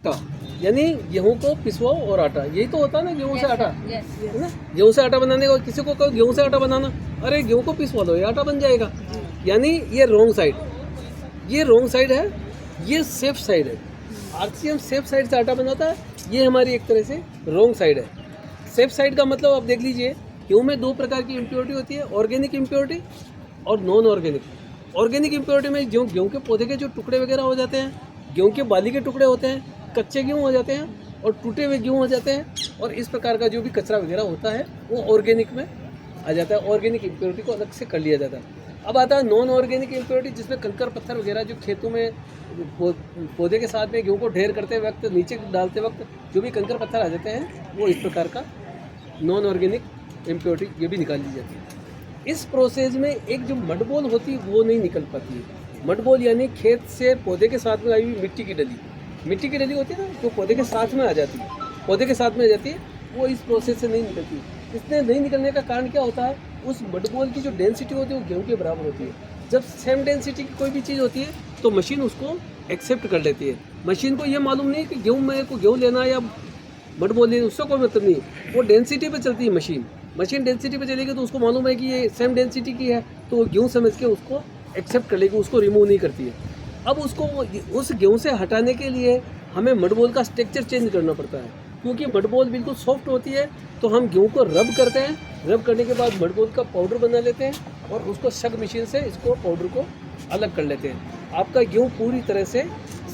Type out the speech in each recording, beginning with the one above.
आटा, यानी गेहूं को पिसवाओ और आटा, यही तो होता है ना गेहूं से आटा, है ना। गेहूं से आटा बनाने का, किसी को कहो गेहूं से आटा बनाना, अरे गेहूं को पिसवा दो, ये आटा बन जाएगा। यानी ये रॉन्ग साइड, ये रॉन्ग साइड है, ये सेफ साइड है। आरसीएम सेफ साइड से आटा बनाता है, ये हमारी एक तरह से रॉन्ग साइड है। सेफ साइड का मतलब आप देख लीजिए, गेहूं में दो प्रकार की इम्प्योरिटी होती है, ऑर्गेनिक इम्प्योरिटी और नॉन ऑर्गेनिक। ऑर्गेनिक इम्प्योरिटी में गेहूं के पौधे के जो टुकड़े वगैरह हो जाते हैं, गेहूं के बाली के टुकड़े होते हैं, कच्चे गेहूं हो जाते हैं और टूटे हुए गेहूं हो जाते हैं, और इस प्रकार का जो भी कचरा वगैरह होता है वो ऑर्गेनिक में आ जाता है। ऑर्गेनिक इम्प्योरिटी को अलग से कर लिया जाता है। अब आता है नॉन ऑर्गेनिक इम्प्योरिटी, जिसमें कंकर पत्थर वगैरह जो खेतों में पौधे के साथ में गेहूं को ढेर करते वक्त, नीचे डालते वक्त जो भी कंकर पत्थर आ जाते हैं, वो इस प्रकार का नॉन ऑर्गेनिक इम्प्योरिटी ये भी निकाल ली जाती है। इस प्रोसेस में एक जो मडबोल होती है वो नहीं निकल पाती है। मडबोल यानी खेत से पौधे के साथ में आई हुई मिट्टी की डली, मिट्टी की डली होती है ना, जो पौधे के साथ में आ जाती है, पौधे के साथ में आ जाती है, वो इस प्रोसेस से नहीं निकलती। इसने नहीं निकलने का कारण क्या होता है, उस मडबोल की जो डेंसिटी होती है वो गेहूं के बराबर होती है। जब सेम डेंसिटी की कोई भी चीज़ होती है तो मशीन उसको एक्सेप्ट कर लेती है। मशीन को ये मालूम नहीं कि गेहूं मेरे को गेहूं लेना या मडबोल लेना, उससे कोई मतलब नहीं, वो डेंसिटी पे चलती है मशीन। मशीन डेंसिटी पे चलेगी तो उसको मालूम है कि ये सेम डेंसिटी की है, तो वो गेहूं समझ के उसको एक्सेप्ट कर लेगी, उसको रिमूव नहीं करती है। अब उसको उस गेहूं से हटाने के लिए हमें मडबोल का स्ट्रक्चर चेंज करना पड़ता है, क्योंकि मडबोल बिल्कुल सॉफ्ट होती है। तो हम गेहूं को रब करते हैं, रब करने के बाद मडबोल का पाउडर बना लेते हैं और उसको शग मशीन से इसको पाउडर को अलग कर लेते हैं। आपका गेहूं पूरी तरह से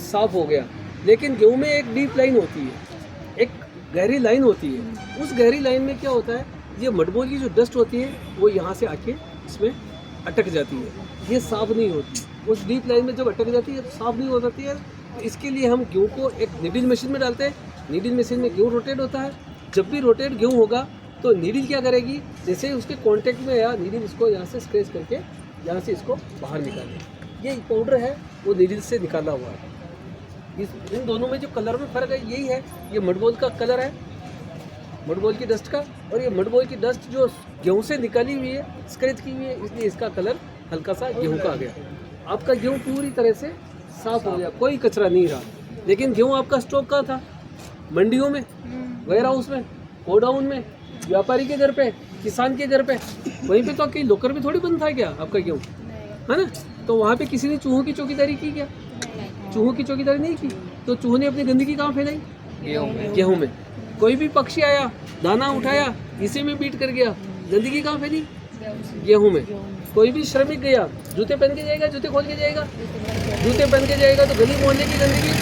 साफ हो गया। लेकिन गेहूं में एक डीप लाइन होती है, एक गहरी लाइन होती है। उस गहरी लाइन में क्या होता है, ये मडबोल की जो डस्ट होती है वो यहाँ से आके इसमें अटक जाती है, ये साफ नहीं होती। उस डीप लाइन में जब अटक जाती है तो साफ नहीं हो जाती है। तो इसके लिए हम गेहूं को एक नीडल मशीन में डालते हैं। नीडल मशीन में गेहूं रोटेट होता है। जब भी रोटेट गेहूं होगा तो नीडल क्या करेगी, जैसे उसके कांटेक्ट में आया नीडल इसको यहाँ से स्क्रैच करके यहाँ से इसको बाहर निकाले। ये पाउडर है वो नीडल से निकाला हुआ है। इन दोनों में जो कलर में फ़र्क है यही है, ये मडबोल का कलर है, मडबोल की डस्ट का, और ये मडबोल की डस्ट जो गेहूं से निकाली हुई है, स्क्रैच की हुई है, इसलिए इसका कलर हल्का सा गेहूं का आ गया। आपका गेहूं पूरी तरह से साफ हो गया, कोई कचरा नहीं रहा। लेकिन गेहूं आपका स्टॉक कहाँ था, मंडियों में, वेयर हाउस में, गोडाउन में, व्यापारी के घर पे, किसान के घर पे, वहीं पे तो कहीं लोकर में थोड़ी बंद था क्या आपका गेहूं, है ना। तो वहाँ पे किसी ने चूहों की चौकीदारी की क्या, चूहों की चौकीदारी नहीं की, तो चूहों ने अपनी गंदगी कहाँ फैलाई, गेहूं में। कोई भी पक्षी आया, दाना उठाया, इसी में बीट कर गया, गंदगी कहाँ फैली, गेहूं में। कोई भी श्रमिक गया, जूते पहन के जाएगा, जूते खोल के जाएगा, जूते पहन के जाएगा, तो गली मोहल्ले की गंदगी,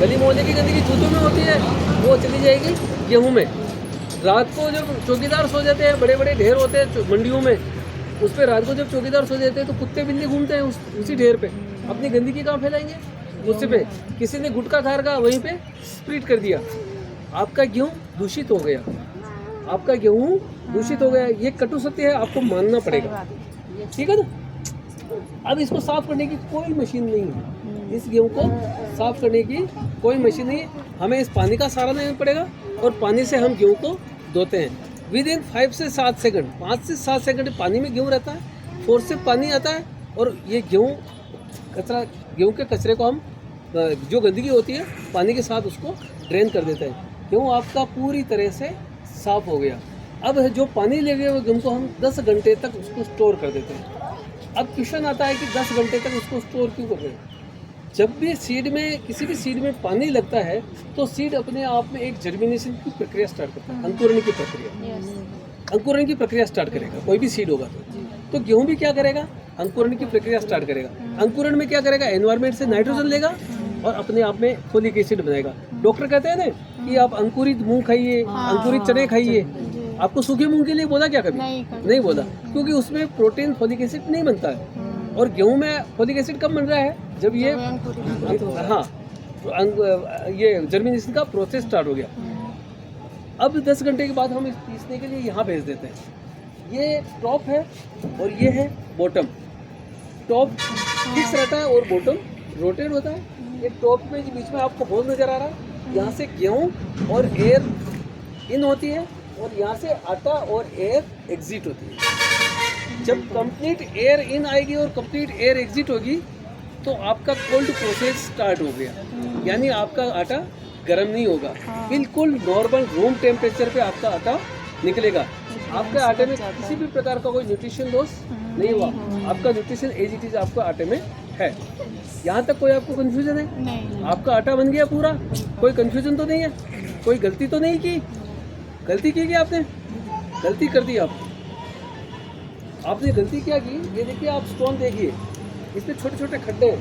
गली मोहल्ले की गंदगी जूतों में होती है, वो चली जाएगी गेहूं में। रात को जब चौकीदार सो जाते हैं, बड़े बड़े ढेर होते हैं मंडियों में, उस पर रात को जब चौकीदार सो जाते हैं तो कुत्ते बिल्ली घूमते हैं उसी ढेर पे, अपनी गंदगी कहाँ फैलाएंगे, उस पे। किसी ने गुटखा खा रखा, वहीं पे स्प्रिट कर दिया, आपका गेहूं दूषित हो गया, आपका गेहूं दूषित हो गया। ये कटु सत्य है, आपको मानना पड़ेगा, ठीक है ना। अब इसको साफ करने की कोई मशीन नहीं है, इस गेहूं को साफ करने की कोई मशीन नहीं है। हमें इस पानी का सहारा लेना पड़ेगा और पानी से हम गेहूं को धोते हैं। विद इन 5 से 7 सेकंड, 5 से 7 सेकंड पानी में गेहूं रहता है, फोर्स से पानी आता है, और ये गेहूं कचरा, गेहूं के कचरे को हम, जो गंदगी होती है, पानी के साथ उसको ड्रेन कर देते हैं। गेहूं आपका पूरी तरह से साफ हो गया। अब जो पानी ले गए हुए गेहूं को हम 10 घंटे तक उसको स्टोर कर देते हैं। अब क्वेश्चन आता है कि 10 घंटे तक उसको स्टोर क्यों कर रहे हैं। जब भी सीड में, किसी भी सीड में पानी लगता है तो सीड अपने आप में एक जर्मिनेशन की प्रक्रिया स्टार्ट करता है, अंकुरण की प्रक्रिया, अंकुरण की प्रक्रिया स्टार्ट करेगा। कोई भी सीड होगा तो गेहूं भी क्या करेगा, अंकुरण की प्रक्रिया स्टार्ट करेगा। अंकुरण में क्या करेगा, एनवायरमेंट से नाइट्रोजन लेगा और अपने आप में फोलिक एसिड बनाएगा। डॉक्टर कहते हैं ना कि आप अंकुरित मूंग खाइए, अंकुरित चने खाइए। आपको सूखे मूंग के लिए बोला क्या कभी, नहीं बोला, क्योंकि उसमें प्रोटीन, फोलिक एसिड नहीं बनता है। और गेहूं में फोलिक एसिड कब बन रहा है, जब ये, हाँ, ये जर्मिनेशन का प्रोसेस स्टार्ट हो गया। अब 10 घंटे के बाद हम इस पीसने के लिए यहाँ भेज देते हैं। ये टॉप है और ये है बॉटम। टॉप फिक्स रहता है और बॉटम रोटेट होता है। ये टॉप में बीच में आपको होल नज़र आ रहा है, यहाँ से गेहूं और एयर इन होती है, और यहाँ से आटा और एयर एग्जिट होती है। जब कंप्लीट एयर इन आएगी और कंप्लीट एयर एग्जिट होगी तो आपका कोल्ड प्रोसेस स्टार्ट हो गया, यानी आपका आटा गर्म नहीं होगा, बिल्कुल नॉर्मल रूम टेम्परेचर पे आपका आटा निकलेगा। आपके आटे में किसी भी प्रकार का कोई न्यूट्रिशन लॉस नहीं हुआ, आपका न्यूट्रिशन एज इट इज आपका आटे में है। यहाँ तक कोई आपको कंफ्यूजन है? नहीं। आपका आटा बन गया पूरा, कोई कंफ्यूजन तो नहीं है, कोई गलती तो नहीं की? गलती की क्या आपने? गलती कर दी आपने गलती क्या की? ये देखिए, आप स्टोन देखिए, इसमें छोटे छोटे खड्डे हैं,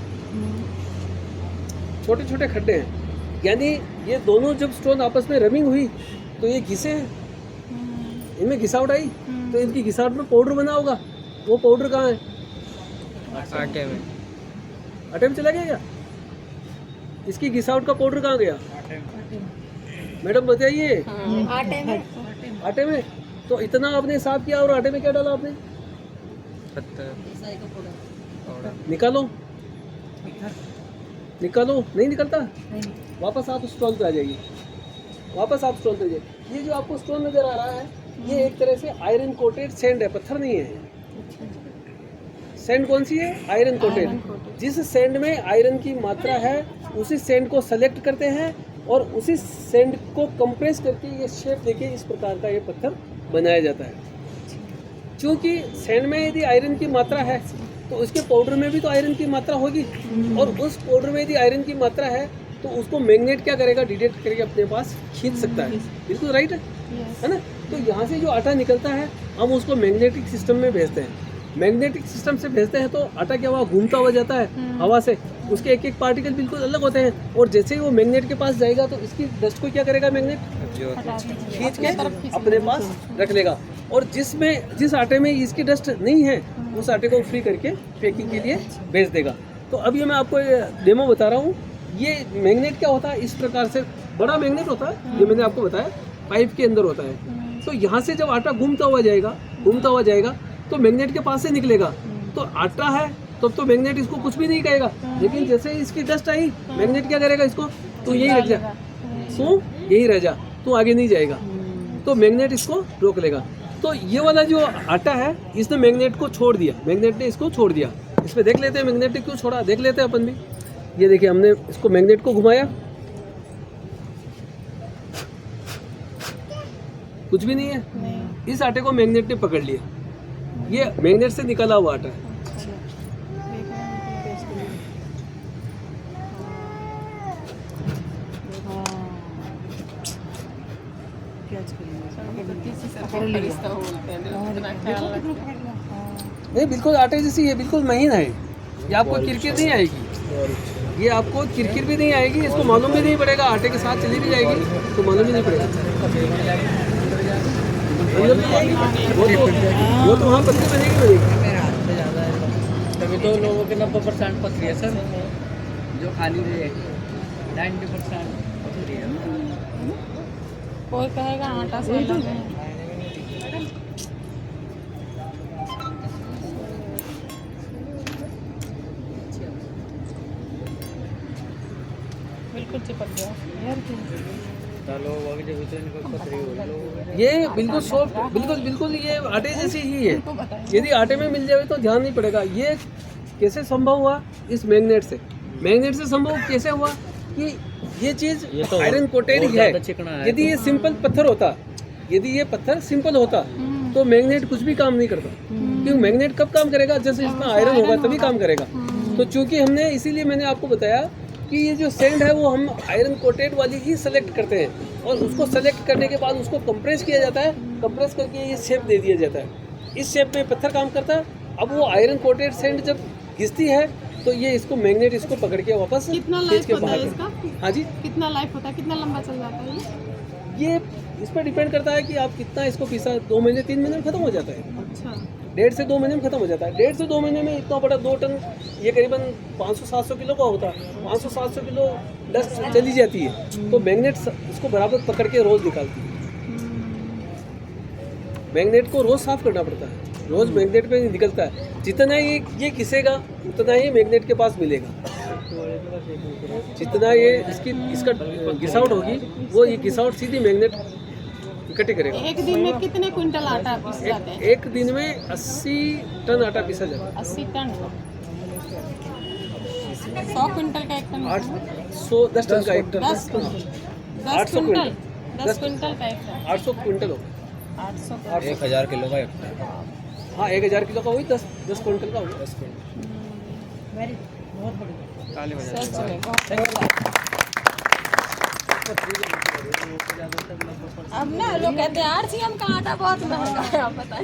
छोटे छोटे खड्डे हैं, यानी ये दोनों जब स्टोन आपस में रबिंग हुई तो ये घिसे हैं, इनमें घिसावट आई, तो इनकी घिसावट में पाउडर बना होगा। वो पाउडर कहाँ है? आटे में। आटे में चला गया क्या? इसकी घिसावट का पाउडर कहाँ गया? मैडम बताइए। आटे में। आटे में। तो इतना आपने साफ किया और आटे में क्या डाला आपने? निकालो, निकालो, नहीं निकलता। वापस आप स्टोन पे आ जाइए, वापस आप स्टोन पे जाइए। ये जो आपको स्टोन नजर आ रहा है, ये एक तरह से आयरन कोटेड सैंड है, पत्थर नहीं है। सैंड कौन सी है? Iron coated. जिस सैंड में आयरन की मात्रा है, उसी सैंड को सेलेक्ट करते हैं और उसी सैंड को कंप्रेस करके ये शेप देके इस प्रकार का ये पत्थर बनाया जाता है। क्योंकि सैंड में यदि आयरन की मात्रा है तो उसके पाउडर में भी तो आयरन की मात्रा होगी, और उस पाउडर में यदि आयरन की मात्रा है तो उसको मैग्नेट क्या करेगा? डिटेक्ट करके अपने पास खींच सकता है। बिल्कुल राइट है ना? तो यहाँ से जो आटा निकलता है, हम उसको मैग्नेटिक सिस्टम में भेजते हैं। मैग्नेटिक सिस्टम से भेजते हैं तो आटा क्या हुआ? घूमता हुआ जाता है हवा से, उसके एक एक पार्टिकल बिल्कुल अलग होते हैं, और जैसे ही वो मैग्नेट के पास जाएगा तो इसकी डस्ट को क्या करेगा? मैग्नेट खींच के अपने पास रख लेगा, और जिस आटे में इसकी डस्ट नहीं है उस आटे को फ्री करके पैकिंग के लिए भेज देगा। तो अब ये मैं आपको डेमो बता रहा हूँ। ये मैग्नेट क्या होता है? इस प्रकार से बड़ा मैग्नेट होता है, ये मैंने आपको बताया, पाइप के अंदर होता है। तो यहाँ से जब आटा घूमता हुआ जाएगा तो मैग्नेट के पास से निकलेगा। तो आटा है तो मैग्नेट इसको कुछ भी नहीं कहेगा, लेकिन जैसे ही इसकी डस्ट आई, मैग्नेट क्या करेगा? इसको तो यही रह जा, तू यही रह जा, तू आगे नहीं जाएगा, तो मैग्नेट इसको रोक लेगा। तो ये वाला जो आटा है, इसने मैग्नेट को छोड़ दिया, मैग्नेट ने इसको छोड़ दिया। इसमें देख लेते हैं मैग्नेट ने क्यों छोड़ा, देख लेते हैं अपन भी। ये देखिए, हमने इसको मैग्नेट को घुमाया, कुछ भी नहीं है। इस आटे को मैग्नेट ने पकड़ लिया, ये मैग्नेट से निकला हुआ आटा है। नहीं, बिल्कुल आटे जैसी है, बिल्कुल महीन है। ये आपको किरकिर नहीं आएगी, ये आपको किरकिर भी नहीं आएगी, इसको मालूम भी नहीं पड़ेगा। आटे के साथ चली भी जाएगी तो मालूम भी नहीं पड़ेगा। वो तो वहाँ पत्ती बनेगी। तभी तो लोगों के 90% पथरी है सर, जो खाली रहे 90% पथरी है। कोई कहेगा आटा से अलग है। बिल्कुल चिपक गया यार। ये बिल्कुल सॉफ्ट, बिल्कुल ये आटे जैसी ही है। यदि आटे में मिल जाए तो ध्यान नहीं पड़ेगा। ये कैसे संभव हुआ? इस मैग्नेट से। मैग्नेट से संभव कैसे हुआ कि ये चीज आयरन कोटेड है। यदि ये सिंपल पत्थर होता, यदि ये पत्थर सिंपल होता तो मैग्नेट कुछ भी काम नहीं करता। क्योंकि मैग्नेट कब काम करेगा? जैसे इसमें आयरन होगा तभी काम करेगा। तो चूंकि हमने, इसीलिए मैंने आपको बताया कि ये जो सैंड है वो हम आयरन कोटेड वाली ही सेलेक्ट करते हैं, और उसको सेलेक्ट करने के बाद उसको कंप्रेस किया जाता है, कंप्रेस करके ये शेप दे दिया जाता है। इस शेप में पत्थर काम करता है। अब वो आयरन कोटेड सैंड जब घिसती है तो ये इसको मैग्नेट इसको पकड़ के वापस कितना खींच लाइफ के होता बाहर है कर- इसका? हाँ जी, कितना लाइफ होता है, कितना लंबा चल जाता है ये इस पर डिपेंड करता है कि आप कितना इसको पीसा। 2 महीने 3 महीने में खत्म हो जाता है। अच्छा, 1.5 से 2 महीने में खत्म हो जाता है। 1.5 से 2 महीने में इतना बड़ा 2 टन, ये करीबन 500-700 किलो का होता है। 500-700 किलो डस्ट चली जाती है, तो मैग्नेट इसको बराबर पकड़ के रोज निकालती है। मैग्नेट को रोज साफ करना पड़ता है, रोज मैग्नेट पे निकलता है। जितना ये घिसेगा उतना ही मैग्नेट के पास मिलेगा। जितना ये इसका घिसावट होगी, वो ये घिसावट सीधी मैग्नेट इकट्ठे करेगा। एक दिन में कितने क्विंटल आटा पीस जाते हैं? एक दिन में 80 टन आटा पीसा जाता है। 80 टन। 100 क्विंटल का एक टन होता है। 10 टन का एक टन। 10 800 quintal quintal. 10 क्विंटल का एक टन 800 क्विंटल होगा। 800 1000 किलो का एक टन। हाँ 1000 किलो का वही 10 क्विंटल का होगा। 10 काली बाजार सच में बहुत। अब ना लोग कहते हैं RCM का आटा बहुत महंगा है, आप बताइए।